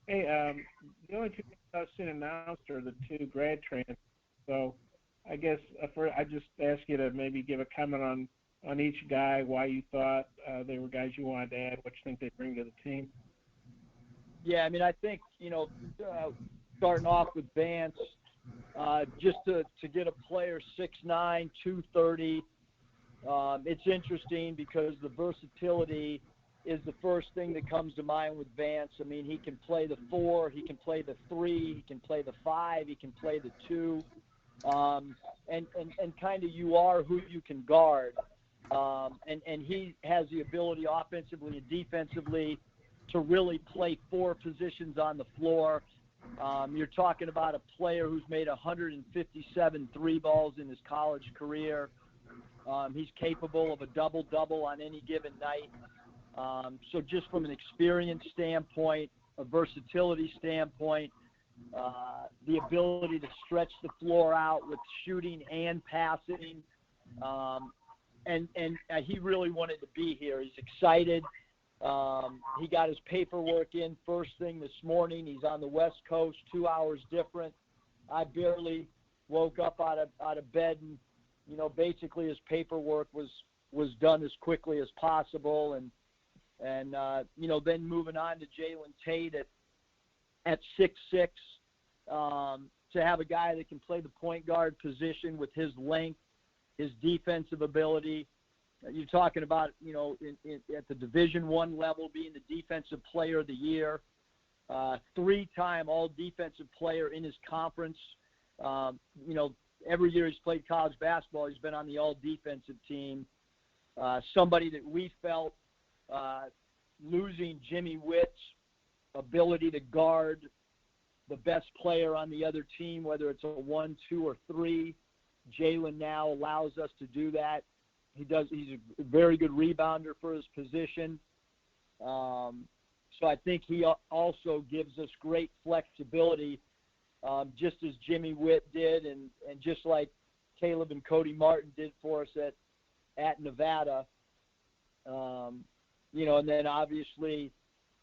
Hey, the only two things I've seen announced are the two grad transfers. So I guess I just ask you to maybe give a comment on each guy, why you thought they were guys you wanted to add, what you think they bring to the team. Yeah, I mean, I think, starting off with Vance, just to get a player 6'9", 230, it's interesting because the versatility is the first thing that comes to mind with Vance. I mean, he can play the 4, he can play the 3, he can play the 5, he can play the 2, and kind of you are who you can guard. And he has the ability offensively and defensively to really play 4 positions on the floor. You're talking about a player who's made 157 three balls in his college career. He's capable of a double-double on any given night. So just from an experience standpoint, a versatility standpoint, the ability to stretch the floor out with shooting and passing, and he really wanted to be here. He's excited. He got his paperwork in first thing this morning. He's on the West Coast, 2 hours different. I barely woke up out of bed, and basically his paperwork was done as quickly as possible, and then moving on to Jalen Tate at 6'6", to have a guy that can play the point guard position with his length, his defensive ability. You're talking about, at the Division I level, being the Defensive Player of the Year, 3-time All-Defensive Player in his conference. Every year he's played college basketball, he's been on the All-Defensive team. Somebody that we felt losing Jimmy Witt's ability to guard the best player on the other team, whether it's a 1, 2, or 3, Jalen now allows us to do that. He's a very good rebounder for his position. So I think he also gives us great flexibility, just as Jimmy Witt did, and just like Caleb and Cody Martin did for us at Nevada. And then obviously,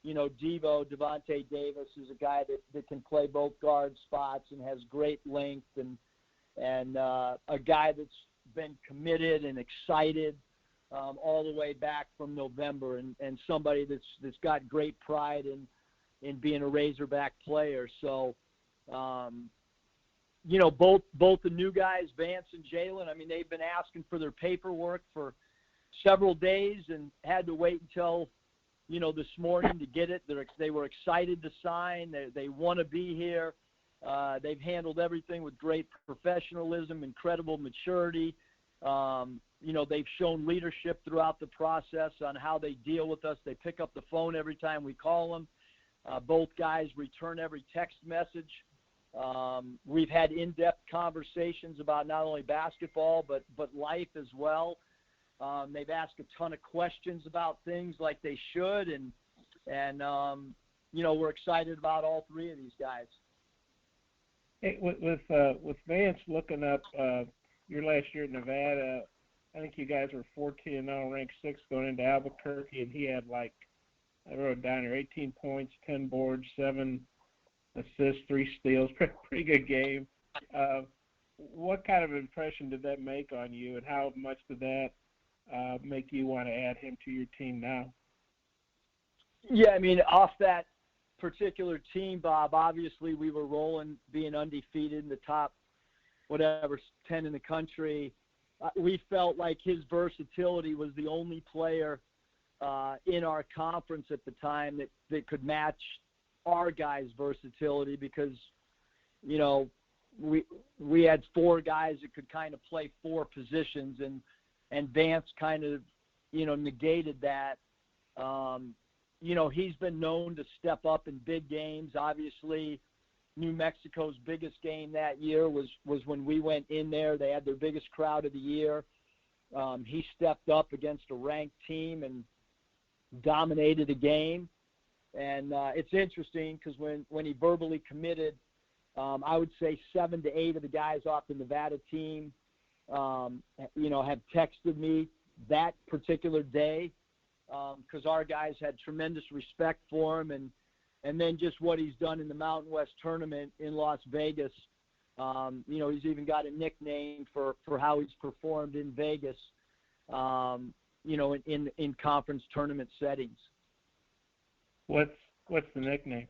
Devontae Davis is a guy that can play both guard spots and has great length, and a guy that's been committed and excited all the way back from November, and somebody that's got great pride in being a Razorback player. So, both the new guys, Vance and Jalen, I mean, they've been asking for their paperwork for several days and had to wait until, this morning to get it. They were excited to sign. They want to be here. They've handled everything with great professionalism, incredible maturity. They've shown leadership throughout the process on how they deal with us. They pick up the phone every time we call them. Both guys return every text message. We've had in-depth conversations about not only basketball but life as well. They've asked a ton of questions about things like they should, and we're excited about all 3 of these guys. Hey, with Vance looking up your last year at Nevada, I think you guys were 14-0, ranked 6th going into Albuquerque, and he had, I wrote down here, 18 points, 10 boards, 7 assists, 3 steals. Pretty good game. What kind of impression did that make on you, and how much did that make you want to add him to your team now? Yeah, I mean, off that particular team, Bob, obviously we were rolling, being undefeated in the top, 10 in the country. We felt like his versatility was the only player in our conference at the time that could match our guys' versatility, because, we had 4 guys that could kind of play 4 positions, and Vance kind of, negated that. He's been known to step up in big games. Obviously, New Mexico's biggest game that year was when we went in there. They had their biggest crowd of the year. He stepped up against a ranked team and dominated a game. And it's interesting because when he verbally committed, I would say 7 to 8 of the guys off the Nevada team, had texted me that particular day, because our guys had tremendous respect for him, and then just what he's done in the Mountain West tournament in Las Vegas. He's even got a nickname for how he's performed in Vegas, in conference tournament settings. What's the nickname?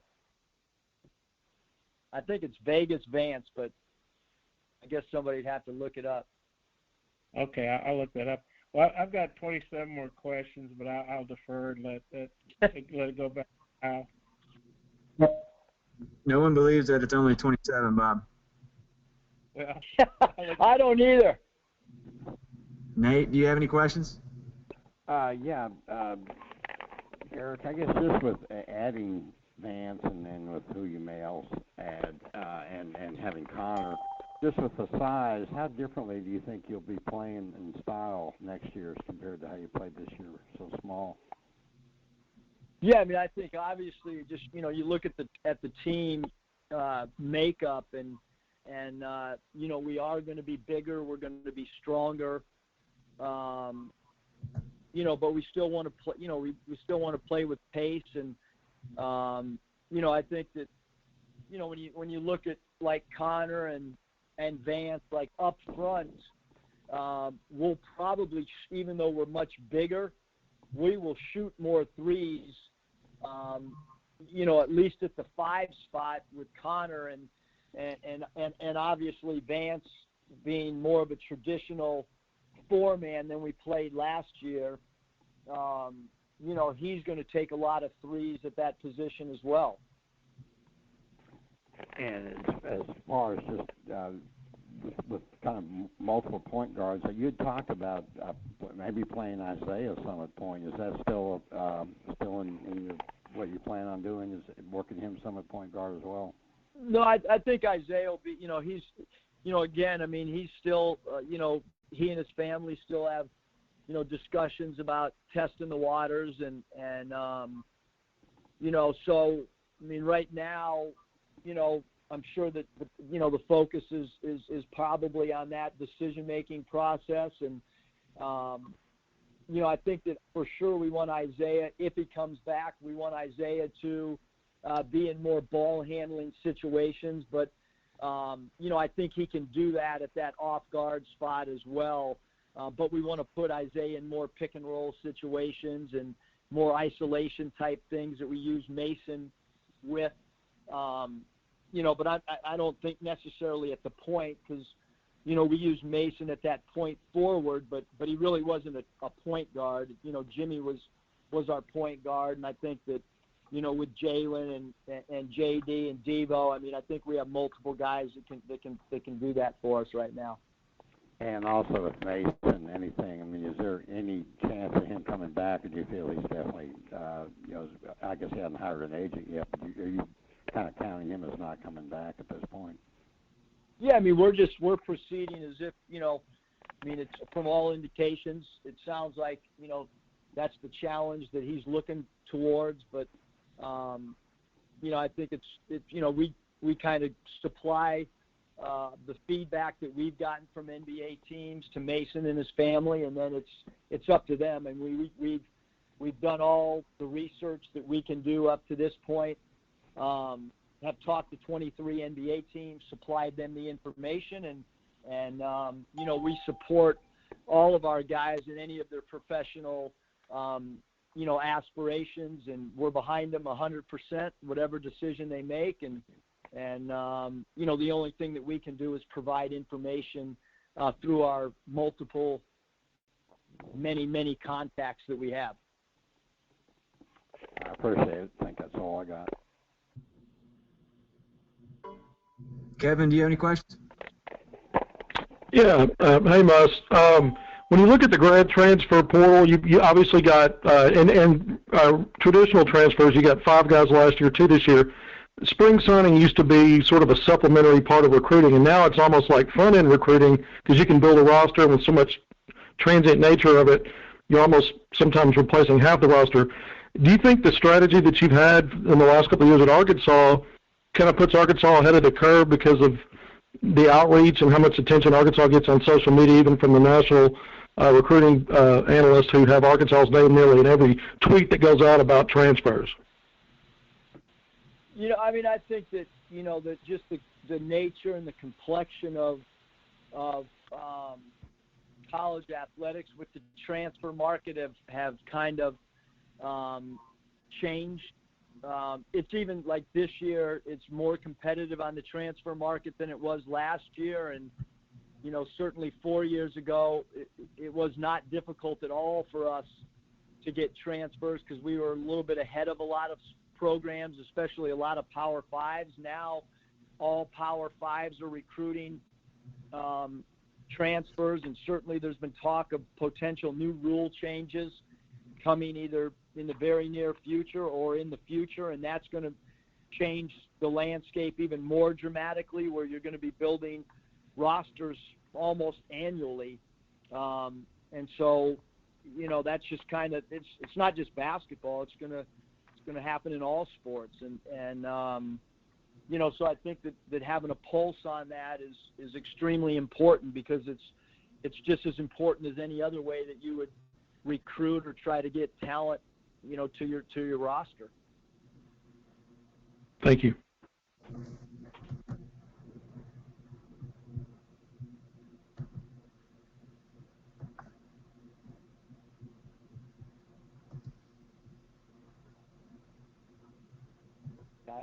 I think it's Vegas Vance, but I guess somebody'd have to look it up. Okay, I'll look that up. Well, I've got 27 more questions, but I'll defer and let it go back to Al. No one believes that it's only 27, Bob. Well, I don't either. Nate, do you have any questions? Yeah, Eric, I guess just with adding Vance and then with who you may else add and having Connor, just with the size, how differently do you think you'll be playing in style next year as compared to how you played this year, so small? Yeah, I mean, I think obviously just, you look at the team makeup and we are going to be bigger, we're going to be stronger, but we still want to play, we still want to play with pace and, I think that, when you look at like Connor and Vance, like up front, we'll probably, even though we're much bigger, we will shoot more threes, at least at the 5 spot with Connor and obviously Vance being more of a traditional 4-man than we played last year. He's going to take a lot of threes at that position as well. And as far as just with kind of multiple point guards, you had talked about maybe playing Isaiah some at point. Is that still in what you plan on doing? Is working him some at point guard as well? No, I think Isaiah will be. He's, again, I mean, he's still, he and his family still have, discussions about testing the waters and so I mean, right now, I'm sure that the focus is probably on that decision-making process, and I think that for sure we want Isaiah, if he comes back, we want Isaiah to be in more ball-handling situations, but I think he can do that at that off-guard spot as well. But we want to put Isaiah in more pick-and-roll situations and more isolation-type things that we use Mason with. But I don't think necessarily at the point because, we use Mason at that point forward, but he really wasn't a point guard. Jimmy was our point guard, and I think that, with Jalen and JD and Devo, I mean, I think we have multiple guys that can do that for us right now. And also with Mason, anything, I mean, is there any chance of him coming back, or do you feel he's definitely, I guess he hasn't hired an agent yet, but are you kind of counting him as not coming back at this point? Yeah, I mean, we're proceeding as if, I mean, it's from all indications, it sounds like, that's the challenge that he's looking towards, but, I think it's we kind of supply the feedback that we've gotten from NBA teams to Mason and his family, and then it's up to them. And we've done all the research that we can do up to this point. Have talked to 23 NBA teams, supplied them the information, and we support all of our guys in any of their professional aspirations, and we're behind them 100%, whatever decision they make, and the only thing that we can do is provide information through our many contacts that we have. I appreciate it. I think that's all I got. Kevin, do you have any questions? Yeah. Hey, Muss. When you look at the grad transfer portal, you obviously got and traditional transfers. You got 5 guys last year, 2 this year. Spring signing used to be sort of a supplementary part of recruiting, and now it's almost like front-end recruiting because you can build a roster, and with so much transient nature of it, you're almost sometimes replacing half the roster. Do you think the strategy that you've had in the last couple of years at Arkansas kind of puts Arkansas ahead of the curve because of the outreach and how much attention Arkansas gets on social media, even from the national recruiting analysts who have Arkansas's name nearly in every tweet that goes out about transfers? I think that, that just the nature and the complexion of college athletics with the transfer market have kind of changed. It's even like this year, it's more competitive on the transfer market than it was last year. And, certainly 4 years ago, it was not difficult at all for us to get transfers because we were a little bit ahead of a lot of programs, especially a lot of Power Fives. Now all Power Fives are recruiting transfers, and certainly there's been talk of potential new rule changes coming either in the very near future or in the future, and that's going to change the landscape even more dramatically, where you're going to be building rosters almost annually. And so, that's just kind of, it's not just basketball. It's going to happen in all sports. And so I think that having a pulse on that is extremely important, because it's just as important as any other way that you would recruit or try to get talent, to your roster. Thank you.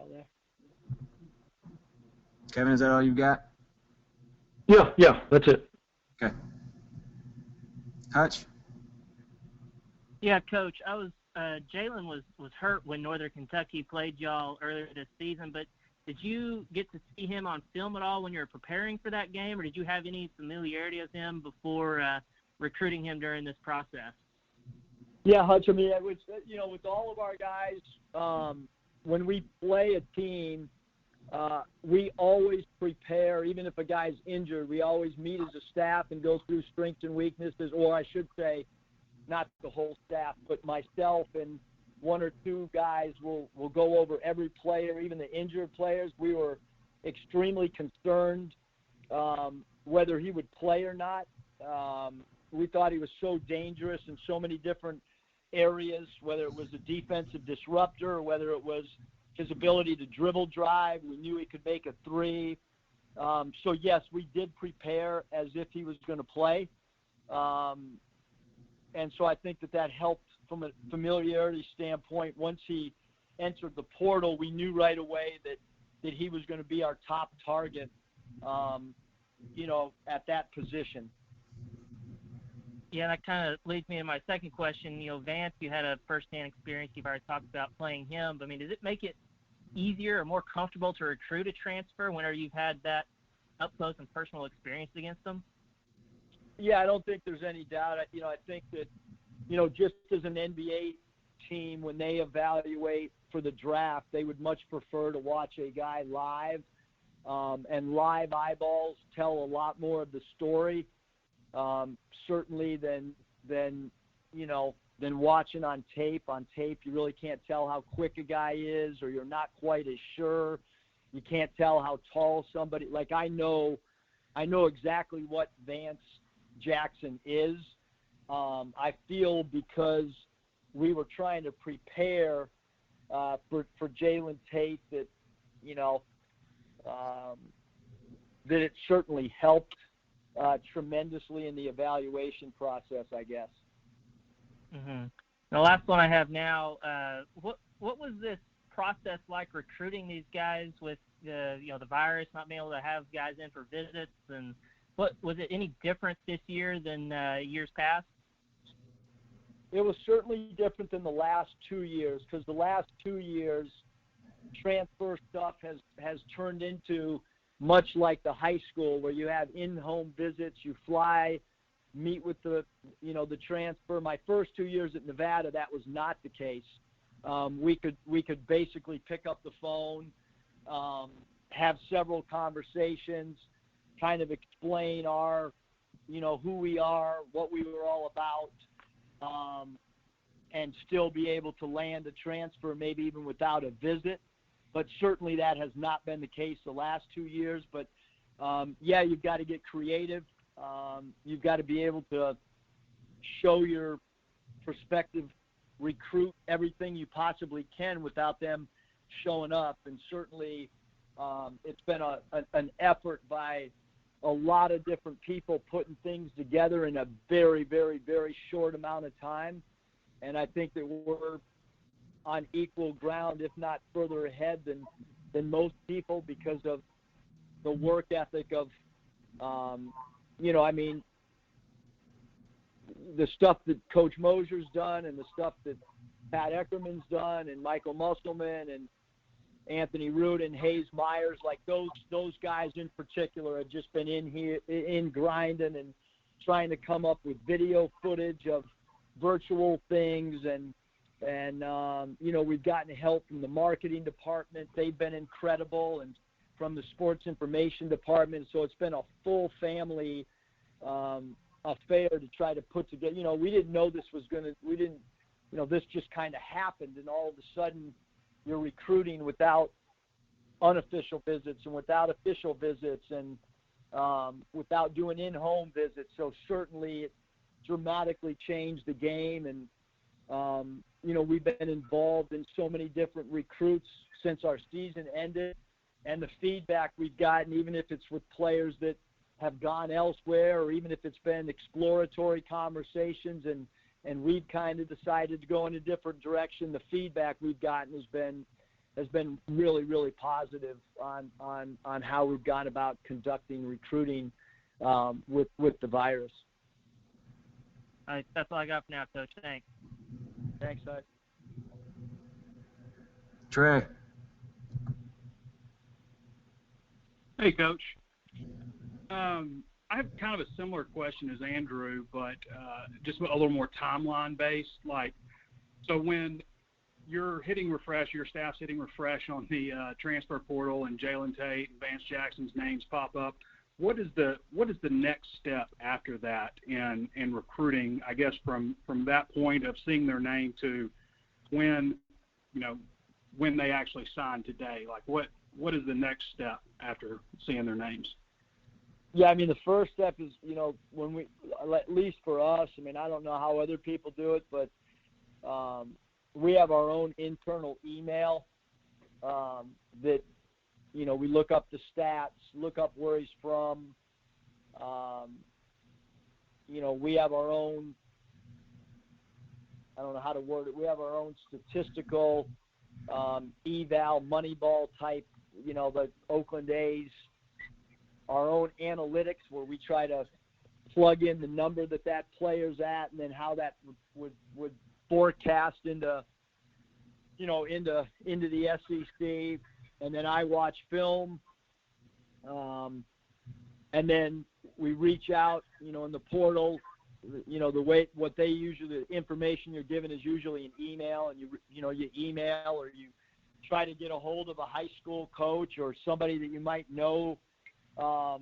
There. Kevin, is that all you've got? Yeah, that's it. Okay. Hutch? Yeah, Coach, Jalen was hurt when Northern Kentucky played y'all earlier this season, but did you get to see him on film at all when you were preparing for that game, or did you have any familiarity with him before recruiting him during this process? Yeah, Hutch, it was, with all of our guys, when we play a team, we always prepare. Even if a guy's injured, we always meet as a staff and go through strengths and weaknesses, or I should say, not the whole staff, but myself and one or two guys will go over every player, even the injured players. We were extremely concerned whether he would play or not. We thought he was so dangerous in so many different areas, whether it was a defensive disruptor or whether it was his ability to dribble drive. We knew he could make a three. So, yes, we did prepare as if he was going to play. And so I think that helped from a familiarity standpoint. Once he entered the portal, we knew right away that he was going to be our top target, at that position. Yeah, that kind of leads me to my second question. Vance, you had a firsthand experience. You've already talked about playing him. But, does it make it easier or more comfortable to recruit a transfer whenever you've had that up-close and personal experience against them? Yeah, I don't think there's any doubt. I think that, just as an NBA team, when they evaluate for the draft, they would much prefer to watch a guy live. And live eyeballs tell a lot more of the story, certainly than watching on tape. On tape, you really can't tell how quick a guy is, or you're not quite as sure. You can't tell how tall somebody. Like I know exactly what Vance Jackson is. I feel because we were trying to prepare for Jalen Tate that that it certainly helped tremendously in the evaluation process, I guess. Mm-hmm. The last one I have now, what was this process like recruiting these guys with the virus, not being able to have guys in for visits, and what was it any different this year than years past? It was certainly different than the last 2 years, because the last 2 years transfer stuff has turned into much like the high school, where you have in-home visits, you fly, meet with the transfer. My first 2 years at Nevada, that was not the case. We could basically pick up the phone, have several conversations, kind of explain our, who we are, what we were all about, and still be able to land a transfer, maybe even without a visit. But certainly that has not been the case the last 2 years. But, you've got to get creative. You've got to be able to show your prospective recruit everything you possibly can without them showing up, and certainly it's been an effort by a lot of different people putting things together in a very, very, very short amount of time. And I think that we're on equal ground, if not further ahead than most people, because of the work ethic of, the stuff that Coach Mosier's done and the stuff that Pat Eckerman's done and Michael Musselman and Anthony Root and Hayes Myers, like those guys in particular have just been in grinding and trying to come up with video footage of virtual things, and we've gotten help from the marketing department. They've been incredible, and from the sports information department. So it's been a full family affair to try to put together. We didn't know this was this just kind of happened, and all of a sudden you're recruiting without unofficial visits and without official visits and without doing in-home visits. So certainly it dramatically changed the game, and we've been involved in so many different recruits since our season ended, and the feedback we've gotten, even if it's with players that have gone elsewhere, or even if it's been exploratory conversations and we've kind of decided to go in a different direction, the feedback we've gotten has been really, really positive on how we've gone about conducting recruiting with the virus. All right, that's all I got for now, Coach. Thanks. Thanks, Hud. Trey. Hey, Coach. I have kind of a similar question as Andrew, but just a little more timeline-based. So when you're hitting refresh, your staff's hitting refresh on the transfer portal, and Jalen Tate and Vance Jackson's names pop up, what is the next step after that in recruiting, I guess, from that point of seeing their name to when they actually sign today? Like, what is the next step after seeing their names? Yeah, the first step is, when we, at least for us, I don't know how other people do it, but we have our own internal email that, we look up the stats, look up where he's from. We have our own, I don't know how to word it, we have our own statistical eval, Moneyball type, the Oakland A's, our own analytics where we try to plug in the number that player's at, and then how that would forecast into the SEC. And then I watch film, and then we reach out, in the portal. What they usually, the information you're given is usually an email, and you email, or you try to get a hold of a high school coach or somebody that you might know, to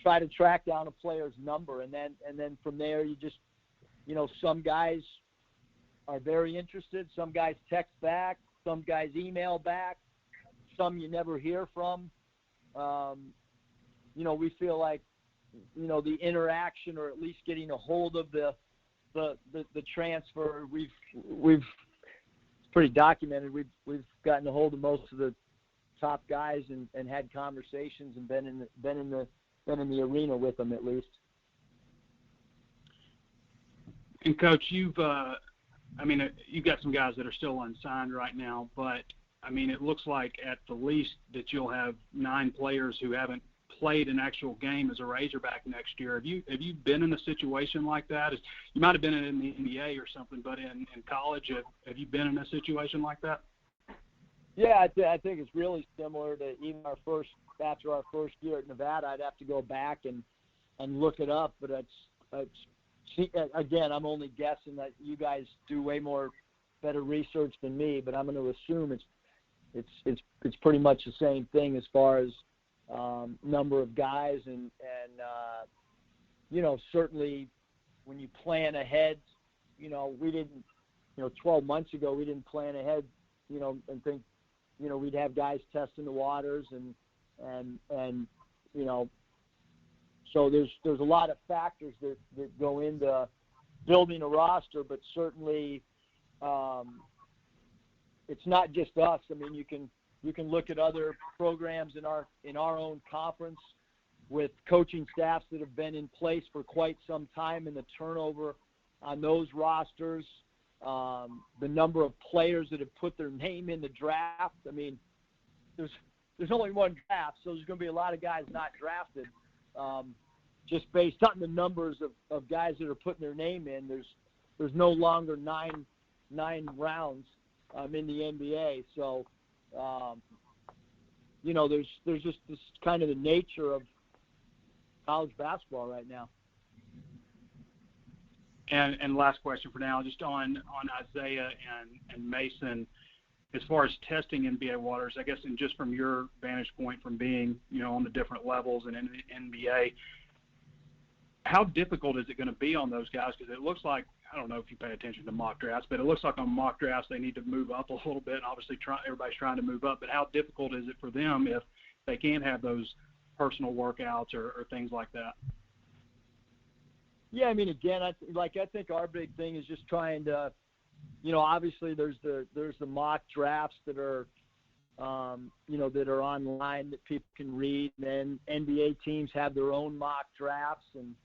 try to track down a player's number. And then from there, you just, some guys are very interested. Some guys text back. Some guys email back. Some you never hear from. We feel like, the interaction, or at least getting a hold of the transfer, we've pretty documented. We've gotten a hold of most of the top guys and had conversations and been in the arena with them at least. And Coach, you've got some guys that are still unsigned right now, but it looks like at the least that you'll have 9 players who haven't played an actual game as a Razorback next year. Have you been in a situation like that? You might have been in the NBA or something, but in college, have you been in a situation like that? Yeah, I think it's really similar to even after our first year at Nevada. I'd have to go back and look it up, but again, I'm only guessing that you guys do way better research than me, but I'm going to assume it's pretty much the same thing as far as number of guys and certainly when you plan ahead, we didn't, 12 months ago we didn't plan ahead, and think, we'd have guys testing the waters and so there's a lot of factors that go into building a roster, but certainly it's not just us. I mean, you can look at other programs in our own conference with coaching staffs that have been in place for quite some time, and the turnover on those rosters, the number of players that have put their name in the draft. I mean, there's only one draft, so there's going to be a lot of guys not drafted. Just based on the numbers of guys that are putting their name in, there's no longer nine rounds in the NBA. So, there's just this kind of the nature of college basketball right now. And last question for now, just on Isaiah and Mason, as far as testing NBA waters, I guess, and just from your vantage point from being, on the different levels in the NBA, how difficult is it going to be on those guys? Because it looks like, I don't know if you pay attention to mock drafts, but it looks like on mock drafts they need to move up a little bit. And obviously, everybody's trying to move up. But how difficult is it for them if they can't have those personal workouts or things like that? Yeah, I mean, again, I think our big thing is just trying to, obviously there's the mock drafts that are, that are online that people can read, and then NBA teams have their own mock drafts, and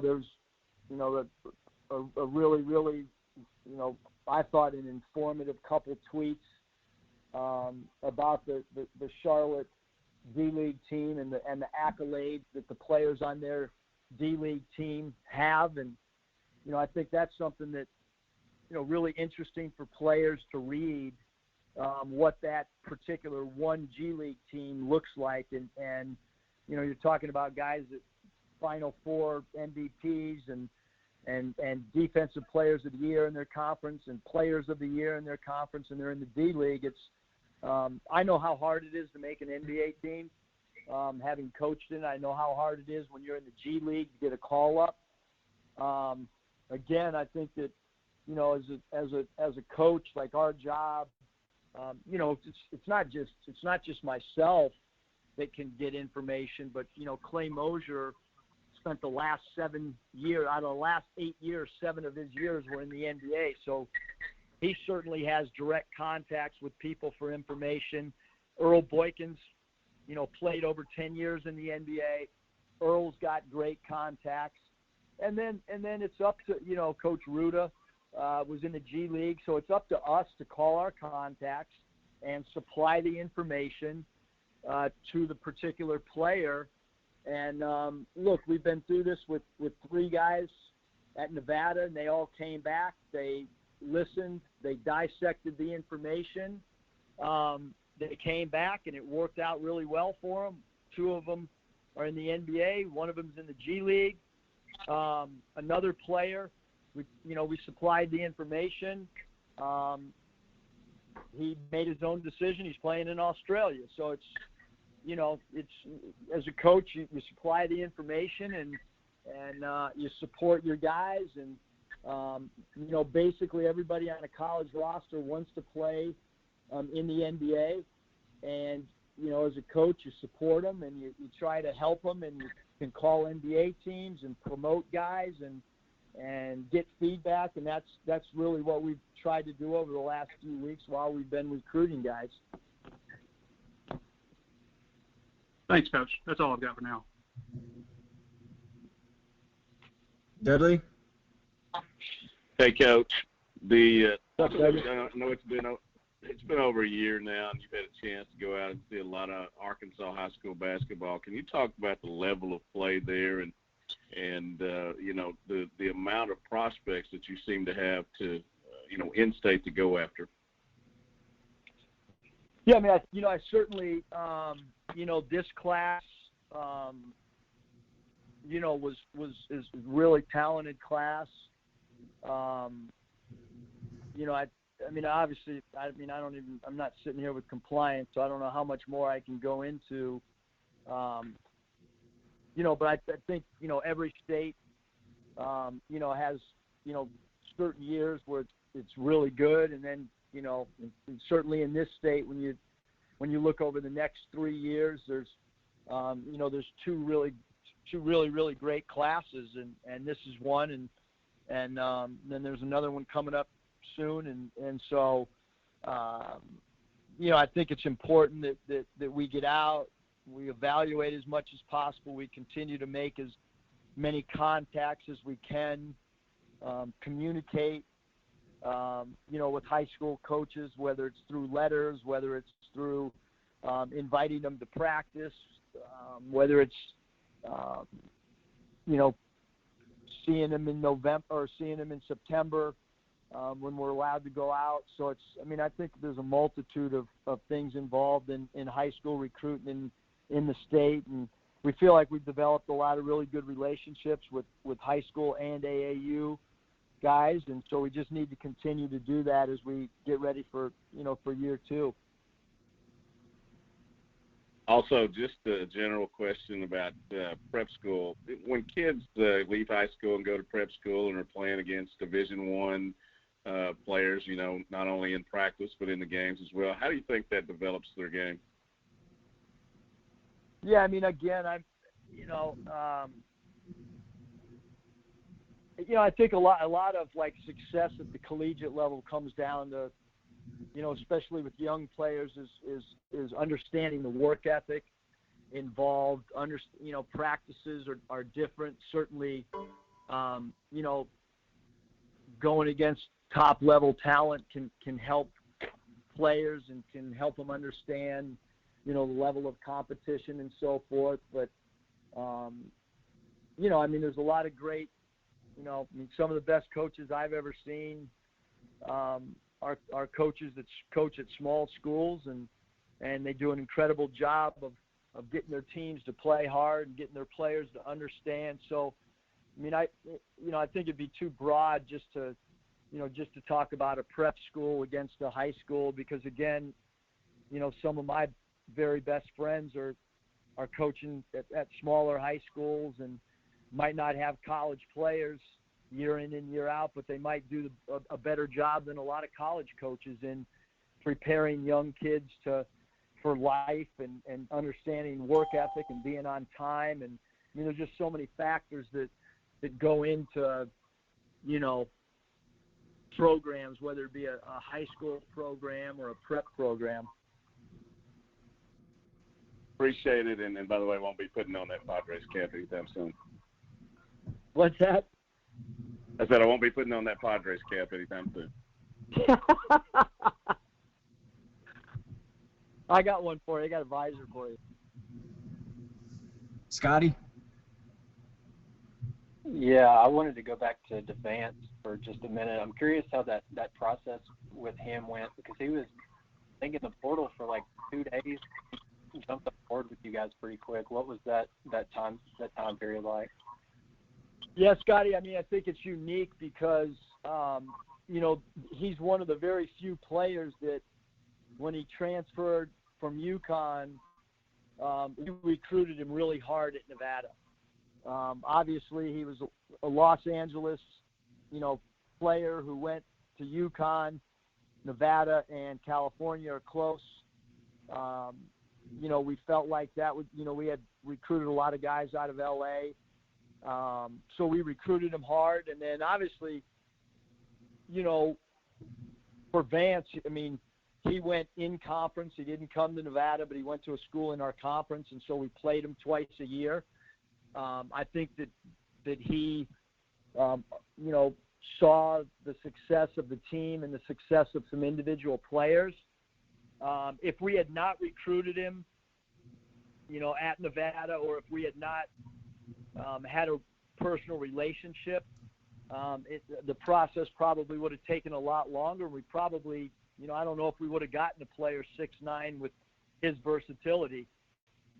there's, a really, really, I thought an informative couple tweets about the Charlotte D-League team and the accolades that the players on their D-League team have, and I think that's something that really interesting for players to read, what that particular one G-League team looks like, and you're talking about guys that Final Four MVPs and defensive players of the year in their conference and players of the year in their conference, and they're in the D-League. It's I know how hard it is to make an NBA team. Having coached it, I know how hard it is when you're in the G League to get a call up. Again, I think that as a coach, like our job, it's not just myself that can get information, but Clay Mosier spent the last 7 years out of the last 8 years, 7 of his years were in the NBA, so he certainly has direct contacts with people for information. Earl Boykins, played over 10 years in the NBA. Earl's got great contacts. And then it's up to, Coach Ruda was in the G League, so it's up to us to call our contacts and supply the information to the particular player. And, look, we've been through this with 3 guys at Nevada, and they all came back. They listened. They dissected the information. They came back, and it worked out really well for them. 2 of them are in the NBA. 1 of them's in the G League. Another player, we supplied the information. He made his own decision. He's playing in Australia. So it's as a coach, you supply the information and you support your guys. And, basically everybody on a college roster wants to play in the NBA. And, as a coach, you support them and you try to help them, and you can call NBA teams and promote guys and get feedback. And that's really what we've tried to do over the last few weeks while we've been recruiting guys. Thanks, Coach. That's all I've got for now. Dudley? Hey, Coach. I What's up, know it's been over a year now, and you've had a chance to go out and see a lot of Arkansas high school basketball. Can you talk about the level of play there and the amount of prospects that you seem to have to in-state to go after? Yeah, I mean, I certainly, this class, is really talented class. Obviously, I'm not sitting here with compliance, so I don't know how much more I can go into. But I think, every state, has, certain years where it's really good. And then, and certainly in this state, when you look over the next 3 years, there's 2 really great classes, and this is one, and then there's another one coming up soon, and so I think it's important that we get out, we evaluate as much as possible, we continue to make as many contacts as we can, communicate, with high school coaches, whether it's through letters, whether it's through inviting them to practice, whether it's, seeing them in November or seeing them in September when we're allowed to go out. So I think there's a multitude of things involved in high school recruiting in the state, and we feel like we've developed a lot of really good relationships with high school and AAU guys, and so we just need to continue to do that as we get ready for year two. Also, just a general question about prep school. When kids leave high school and go to prep school and are playing against Division I players, not only in practice but in the games as well, how do you think that develops their game? Yeah, again, I think a lot of like success at the collegiate level comes down to, especially with young players, is understanding the work ethic involved. Practices are different. Certainly, going against top level talent can help players and can help them understand, the level of competition and so forth. But, there's a lot of great, some of the best coaches I've ever seen are coaches that coach at small schools, and they do an incredible job of getting their teams to play hard and getting their players to understand. So, I think it'd be too broad just to talk about a prep school against a high school, because again, some of my very best friends are coaching at smaller high schools and might not have college players year in and year out, but they might do a better job than a lot of college coaches in preparing young kids for life and understanding work ethic and being on time. And there's just so many factors that go into, programs, whether it be a high school program or a prep program. Appreciate it, and by the way, I won't be putting on that Padres cap anytime soon. What's that? I said I won't be putting on that Padres cap anytime soon. I got one for you. I got a visor for you. Scotty? Yeah, I wanted to go back to Devance for just a minute. I'm curious how that process with him went, because he was thinking the portal for like 2 days. He jumped on board with you guys pretty quick. What was that time period like? Yeah, Scotty, I think it's unique because, he's one of the very few players that when he transferred from UConn, we recruited him really hard at Nevada. Obviously, he was a Los Angeles, player who went to UConn. Nevada and California are close. We felt like that would, we had recruited a lot of guys out of LA. So we recruited him hard. And then obviously, for Vance, he went in conference. He didn't come to Nevada, but he went to a school in our conference. And so we played him twice a year. I think that he, saw the success of the team and the success of some individual players. If we had not recruited him, at Nevada, or if we had not had a personal relationship, the process probably would have taken a lot longer. We probably, I don't know if we would have gotten a player 6'9" with his versatility.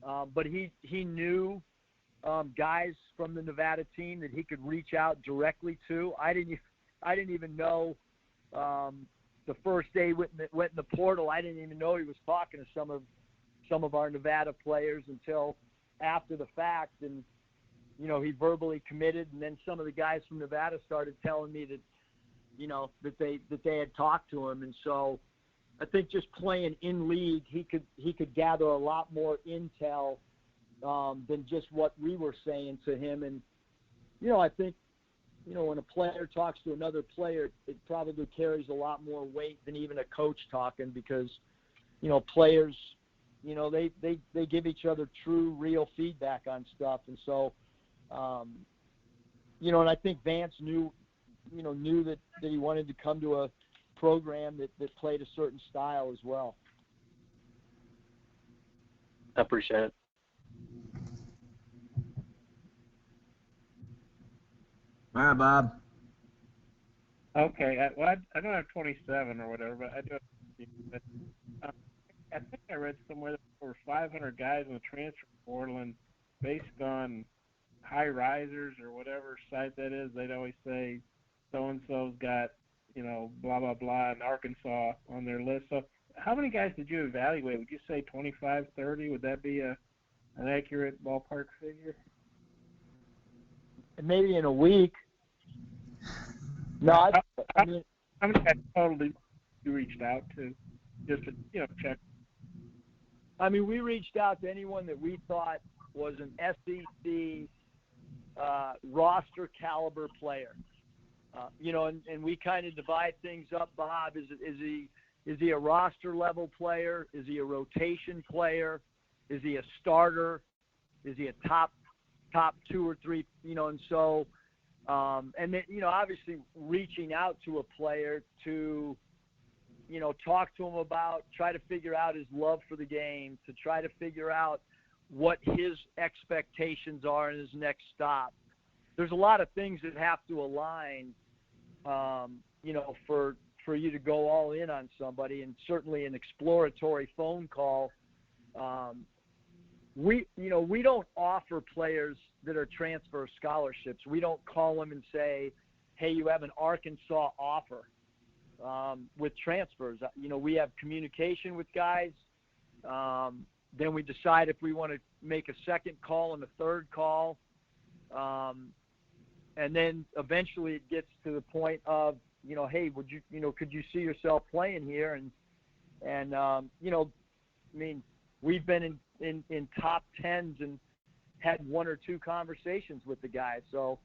But he knew guys from the Nevada team that he could reach out directly to. I didn't even know the first day went in the portal. I didn't even know he was talking to some of our Nevada players until after the fact, and he verbally committed. And then some of the guys from Nevada started telling me that that they had talked to him. And so I think just playing in league, he could gather a lot more intel than just what we were saying to him. And I think when a player talks to another player, it probably carries a lot more weight than even a coach talking, because, players, they give each other true, real feedback on stuff. And so, and I think Vance knew that he wanted to come to a program that played a certain style as well. I appreciate it. All right, Bob. Okay, I don't have 27 or whatever, but I do have. I think I read somewhere that there were 500 guys in the transfer portal, and based on high risers or whatever site that is, they'd always say so-and-so's got, blah, blah, blah, in Arkansas on their list. So how many guys did you evaluate? Would you say 25, 30? Would that be an accurate ballpark figure? Maybe in a week. No, I mean, how many guys totally you reached out to just to, check? I mean, we reached out to anyone that we thought was an SEC roster caliber player. And we kind of divide things up. Bob, is he a roster level player? Is he a rotation player? Is he a starter? Is he a top 2 or 3? And so, and then, obviously reaching out to a player to, talk to him about, try to figure out his love for the game, to try to figure out what his expectations are in his next stop. There's a lot of things that have to align, for you to go all in on somebody, and certainly an exploratory phone call. We don't offer players that are transfer scholarships. We don't call them and say, hey, you have an Arkansas offer with transfers. We have communication with guys. Then we decide if we want to make a second call and a third call. And then eventually it gets to the point of, hey, could you see yourself playing here? And we've been in top 10s and had 1 or 2 conversations with the guys. So,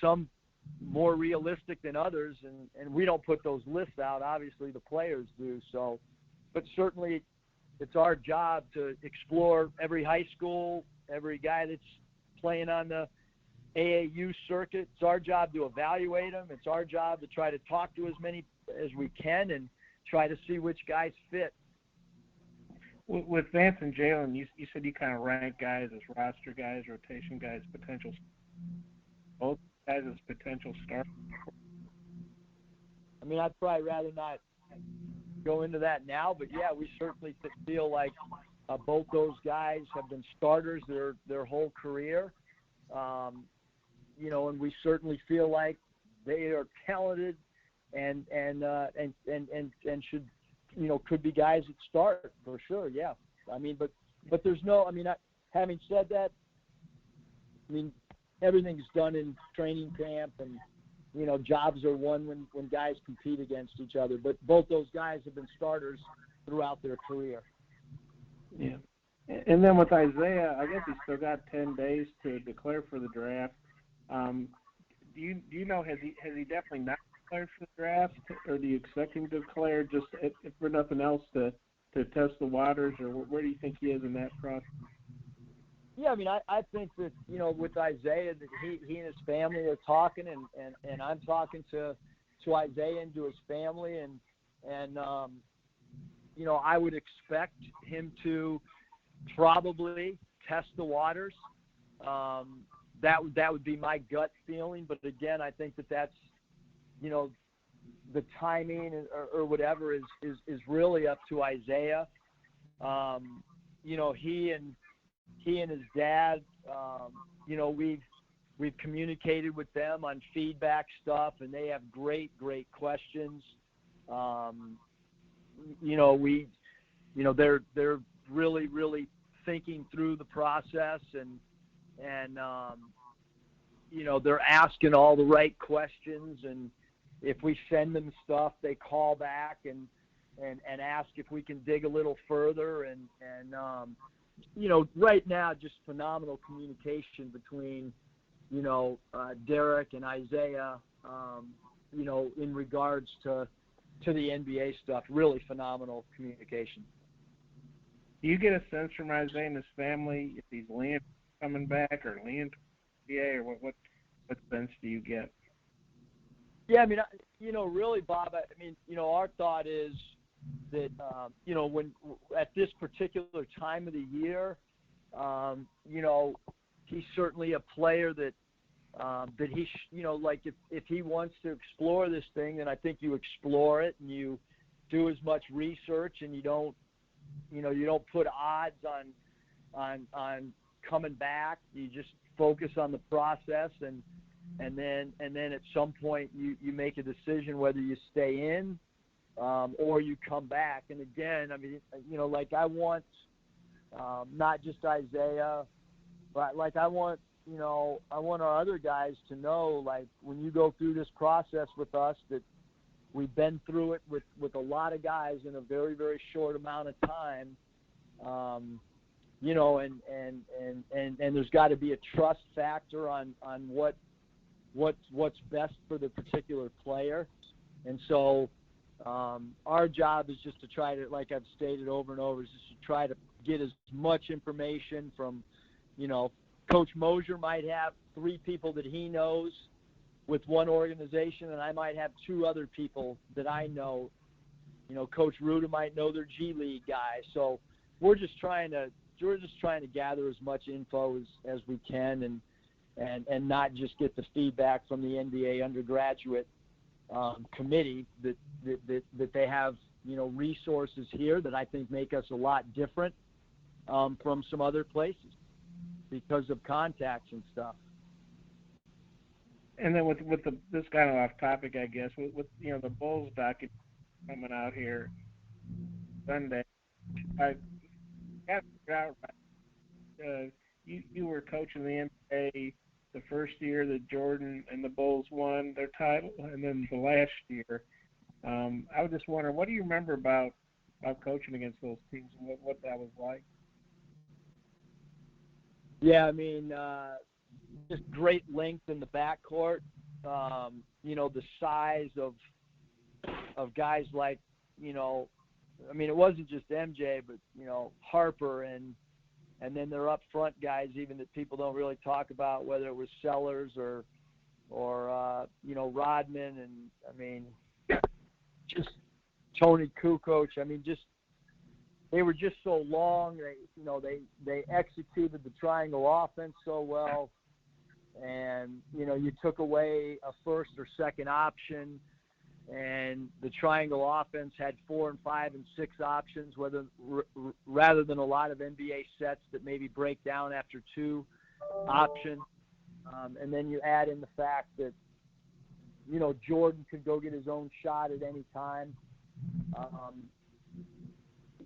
some more realistic than others, and we don't put those lists out. Obviously the players do. So, but certainly it's our job to explore every high school, every guy that's playing on the AAU circuit. It's our job to evaluate them. It's our job to try to talk to as many as we can and try to see which guys fit. With Vance and Jalen, you said you kind of rank guys as roster guys, rotation guys, potential, both guys as potential starters. I mean, I'd probably rather not go into that now, but yeah, we certainly feel like both those guys have been starters their whole career. And we certainly feel like they are talented and should, could be guys that start for sure. Yeah. I mean, but there's no, having said that, everything's done in training camp, and, jobs are won when guys compete against each other. But both those guys have been starters throughout their career. Yeah. And then with Isaiah, I guess he's still got 10 days to declare for the draft. Do you know, has he definitely not declared for the draft, or do you expect him to declare just if for nothing else to test the waters, or where do you think he is in that process? Yeah, I think that, with Isaiah, that he and his family are talking, and I'm talking to Isaiah and to his family, and I would expect him to probably test the waters. That would be my gut feeling, but again, I think that's, the timing or whatever is really up to Isaiah. He and his dad, we've communicated with them on feedback stuff, and they have great questions. They're really thinking through the process, and they're asking all the right questions, and if we send them stuff, they call back and ask if we can dig a little further, and right now, just phenomenal communication between, Derek and Isaiah, in regards to the NBA stuff. Really phenomenal communication. Do you get a sense from Isaiah and his family if he's leaning coming back or leaning to the NBA, or what sense do you get? Yeah, I mean, really, Bob, our thought is that, when at this particular time of the year, he's certainly a player that he, if he wants to explore this thing, then I think you explore it and you do as much research, and you don't put odds on coming back. You just focus on the process, and then at some point you make a decision whether you stay in or you come back. And again, I mean, I want not just Isaiah, but I want our other guys to know, when you go through this process with us, that we've been through it with a lot of guys in a very, very short amount of time. And there's got to be a trust factor on what's best for the particular player. And so our job is just to try to, like I've stated over and over, is just to try to get as much information from, Coach Mosier might have 3 people that he knows with one organization, and I might have 2 other people that I know. Coach Ruda might know their G League guy. So we're just trying to gather as much info as we can, and not just get the feedback from the NBA undergraduate committee that they have, resources here that I think make us a lot different from some other places because of contacts and stuff. And then with this kind of off topic, I guess, with the Bulls document coming out here Sunday, I got to figure out, you were coaching the NBA the first year that Jordan and the Bulls won their title, and then the last year. I was just wondering, what do you remember about coaching against those teams and what that was like? Yeah, I mean, just great length in the backcourt. The size of guys like, it wasn't just MJ, but Harper and then their up front guys, even that people don't really talk about, whether it was Sellers or Rodman, and just Tony Kukoc. They were just so long. They executed the triangle offense so well, and you took away a first or second option, and the triangle offense had 4 and 5 and 6 options, rather than a lot of NBA sets that maybe break down after 2 options. And then you add in the fact that Jordan could go get his own shot at any time.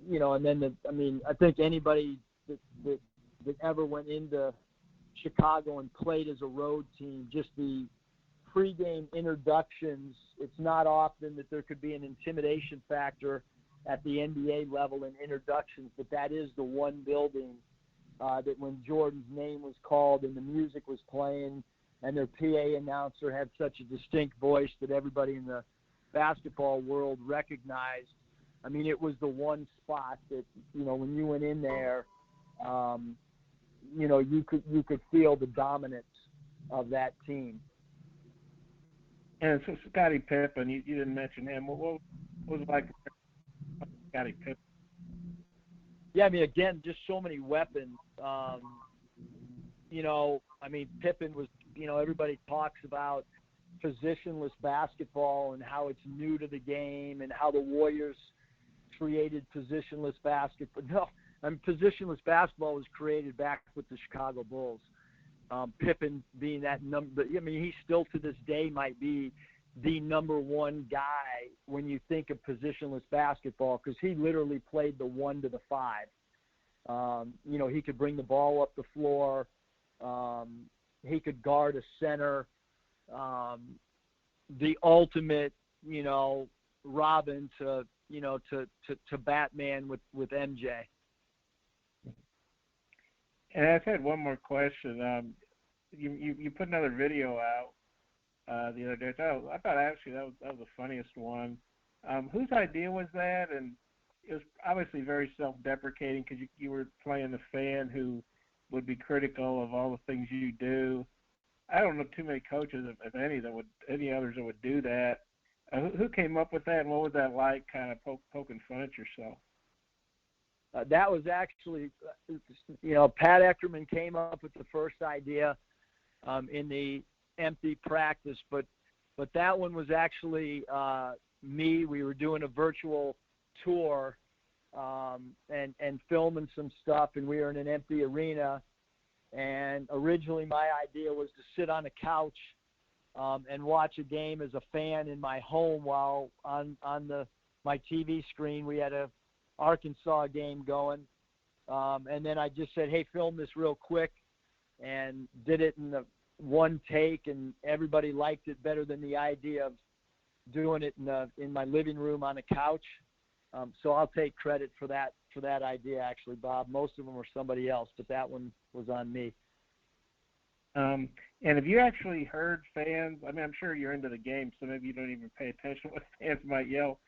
And then I think anybody that ever went into Chicago and played as a road team, just the pregame introductions, it's not often that there could be an intimidation factor at the NBA level in introductions, but that is the one building that when Jordan's name was called and the music was playing and their PA announcer had such a distinct voice that everybody in the basketball world recognized. It was the one spot that, when you went in there, you could feel the dominance of that team. And so Scottie Pippen, you didn't mention him. What was it like Scottie Pippen? Yeah, again, just so many weapons. Pippen was, everybody talks about positionless basketball and how it's new to the game and how the Warriors created positionless basketball. No, positionless basketball was created back with the Chicago Bulls. Pippen being that number, he still to this day might be the number one guy when you think of positionless basketball, because he literally played the 1 to the 5. He could bring the ball up the floor. He could guard a center. The ultimate, Robin to Batman with MJ. And I just had one more question. You put another video out the other day. I thought actually that was the funniest one. Whose idea was that? And it was obviously very self-deprecating because you were playing a fan who would be critical of all the things you do. I don't know too many coaches, if any others that would do that. Who came up with that, and what was that like, kind of poking fun at yourself? That was actually, Pat Eckerman came up with the first idea in the empty practice, but that one was actually me. We were doing a virtual tour and filming some stuff, and we were in an empty arena. And originally my idea was to sit on a couch and watch a game as a fan in my home while on my TV screen we had a Arkansas game going. And then I just said, hey, film this real quick, and did it in the one take, and everybody liked it better than the idea of doing it in my living room on a couch. So I'll take credit for that idea, actually, Bob. Most of them were somebody else, but that one was on me. And have you actually heard fans? I mean, I'm sure you're into the game, so maybe you don't even pay attention to what fans might yell.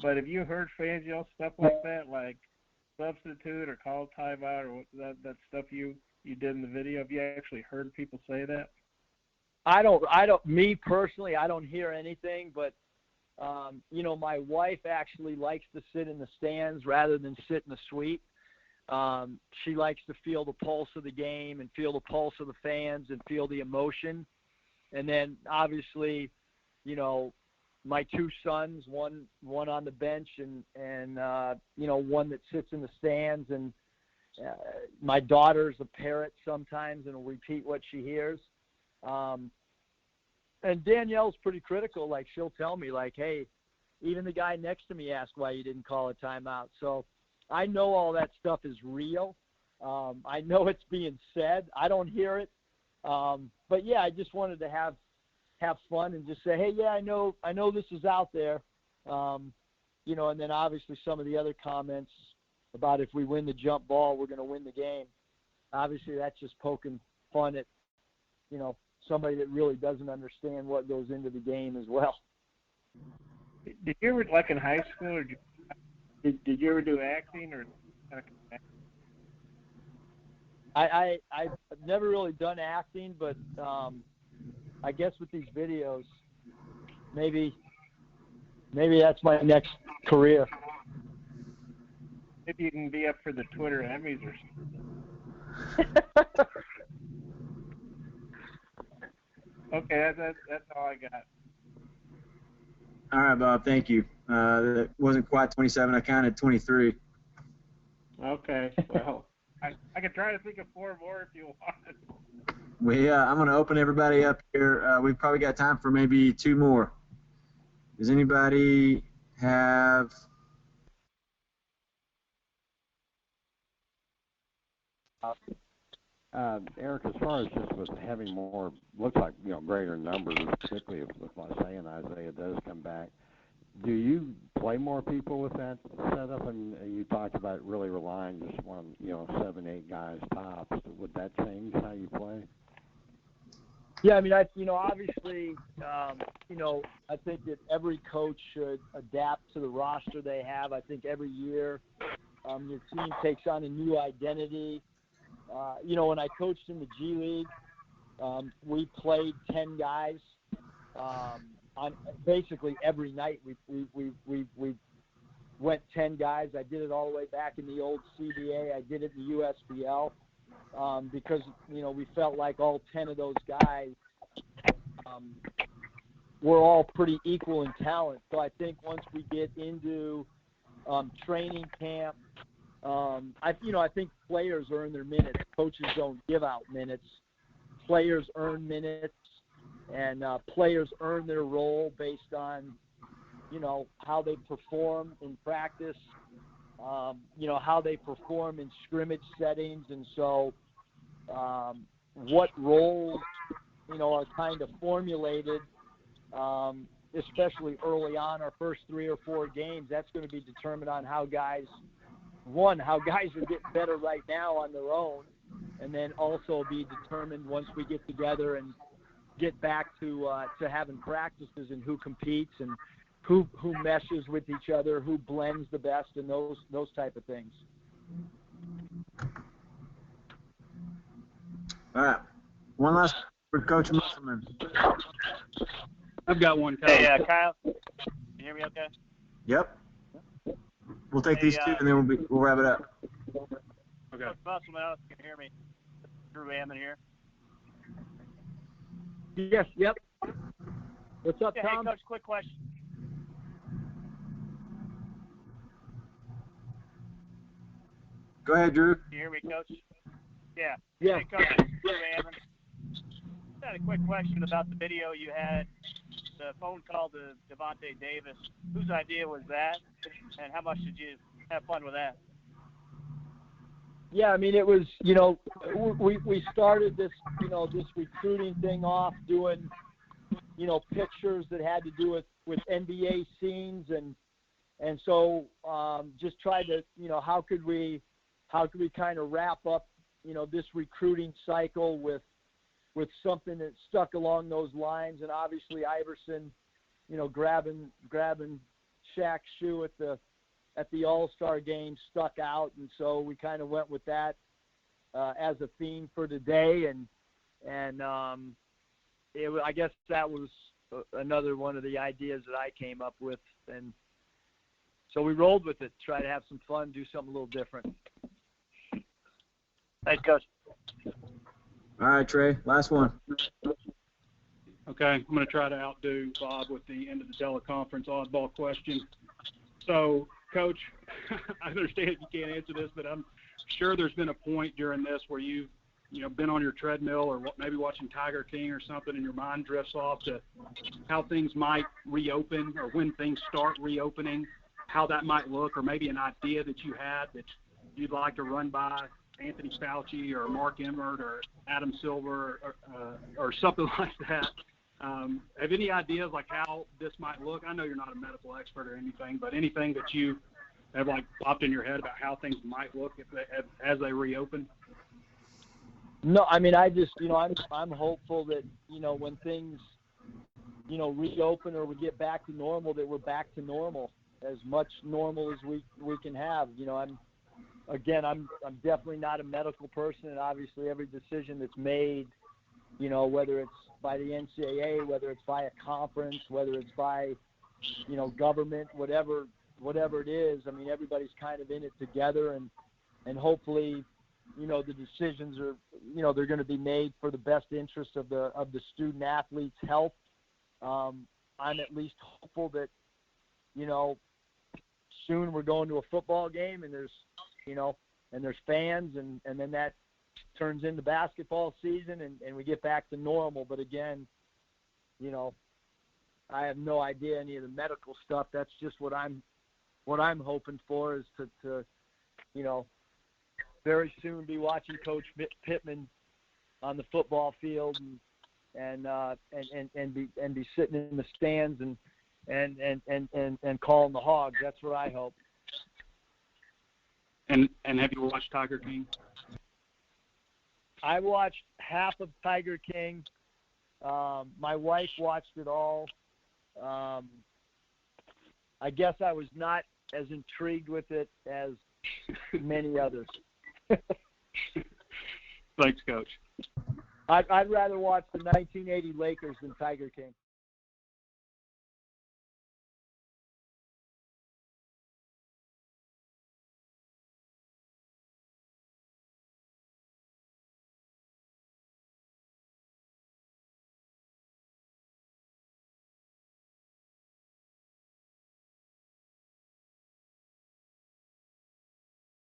But have you heard fans yell stuff like that, like substitute or call timeout or that stuff you did in the video? Have you actually heard people say that? Me personally, I don't hear anything, but my wife actually likes to sit in the stands rather than sit in the suite. She likes to feel the pulse of the game and feel the pulse of the fans and feel the emotion. And then obviously, my two sons, one on the bench and one that sits in the stands, and my daughter's a parrot sometimes and will repeat what she hears. And Danielle's pretty critical. Like, she'll tell me, like, hey, even the guy next to me asked why you didn't call a timeout. So I know all that stuff is real. I know it's being said. I don't hear it. But yeah, I just wanted to have fun and just say, hey, yeah, I know this is out there. And then obviously some of the other comments about if we win the jump ball, we're going to win the game. Obviously that's just poking fun at, somebody that really doesn't understand what goes into the game as well. Did you ever, like in high school, or did you ever do acting or? I've never really done acting, but I guess with these videos, maybe that's my next career. Maybe you can be up for the Twitter Emmys or something. Okay, that's all I got. All right, Bob. Thank you. That wasn't quite 27. I counted 23. Okay. Well, I could try to think of 4 more if you want. Well, I'm going to open everybody up here. We've probably got time for maybe 2 more. Does anybody have? Eric, as far as just with having more, looks like, greater numbers, particularly if my saying Isaiah does come back, do you play more people with that setup? And you talked about really relying just on, 7, 8 guys tops. Would that change how you play? Yeah, I mean, obviously, I think that every coach should adapt to the roster they have. I think every year your team takes on a new identity. When I coached in the G League, we played 10 guys on basically every night. We went 10 guys. I did it all the way back in the old CBA. I did it in the USBL because we felt like all 10 of those guys were all pretty equal in talent. So I think once we get into training camp, I think players earn their minutes. Coaches don't give out minutes. Players earn minutes, and players earn their role based on, how they perform in practice, how they perform in scrimmage settings. And so what roles, are kind of formulated, especially early on, our first 3 or 4 games, that's going to be determined on how guys are getting better right now on their own, and then also be determined once we get together and get back to having practices and who competes and who meshes with each other, who blends the best, and those type of things. All right. One last for Coach Musselman. I've got one, Kyle. Hey, Kyle, can you hear me okay? Yep. We'll take these two, and then we'll wrap it up. Okay. Coach Musselman, can you hear me? Drew Hammond here. Yes, yep. What's up, Yeah, Tom? hey, Coach, quick question. Go ahead, Drew. Can you hear me, Coach? Yeah. Yeah. Hey, Coach, Drew Hammond. Just had a quick question about the video you had, the phone call to Devontae Davis. Whose idea was that, and how much did you have fun with that? Yeah, I mean, it was, we started this, this recruiting thing off doing, pictures that had to do with NBA scenes, and so just tried to, how could we kind of wrap up, this recruiting cycle with something that stuck along those lines, and obviously Iverson, grabbing Shaq's shoe at the All-Star game stuck out, and so we kind of went with that as a theme for today, and I guess that was another one of the ideas that I came up with, and so we rolled with it, try to have some fun, do something a little different. Thanks, Coach. All right, Trey, last one. Okay, I'm going to try to outdo Bob with the end of the teleconference oddball question. So, Coach, I understand you can't answer this, but I'm sure there's been a point during this where you've been on your treadmill or maybe watching Tiger King or something, and your mind drifts off to how things might reopen or when things start reopening, how that might look, or maybe an idea that you had that you'd like to run by Anthony Fauci or Mark Emmert or Adam Silver or something like that. Have any ideas like how this might look? I know you're not a medical expert or anything, but anything that you have like popped in your head about how things might look as they reopen? No, I mean, I just, I'm hopeful that, when things, reopen or we get back to normal, that we're back to normal, as much normal as we can have. I'm definitely not a medical person, and obviously every decision that's made, whether it's by the NCAA, whether it's by a conference, whether it's by, government, whatever it is, I mean, everybody's kind of in it together, and hopefully, the decisions are, they're going to be made for the best interest of the student athlete's health. I'm at least hopeful that, soon we're going to a football game and there's fans, and then that turns into basketball season and we get back to normal. But again, I have no idea any of the medical stuff. That's just what I'm hoping for, is to very soon be watching Coach Pittman on the football field and be sitting in the stands and calling the Hogs. That's what I hope. And have you watched Tiger King? I watched half of Tiger King. My wife watched it all. I guess I was not as intrigued with it as many others. Thanks, Coach. I'd rather watch the 1980 Lakers than Tiger King.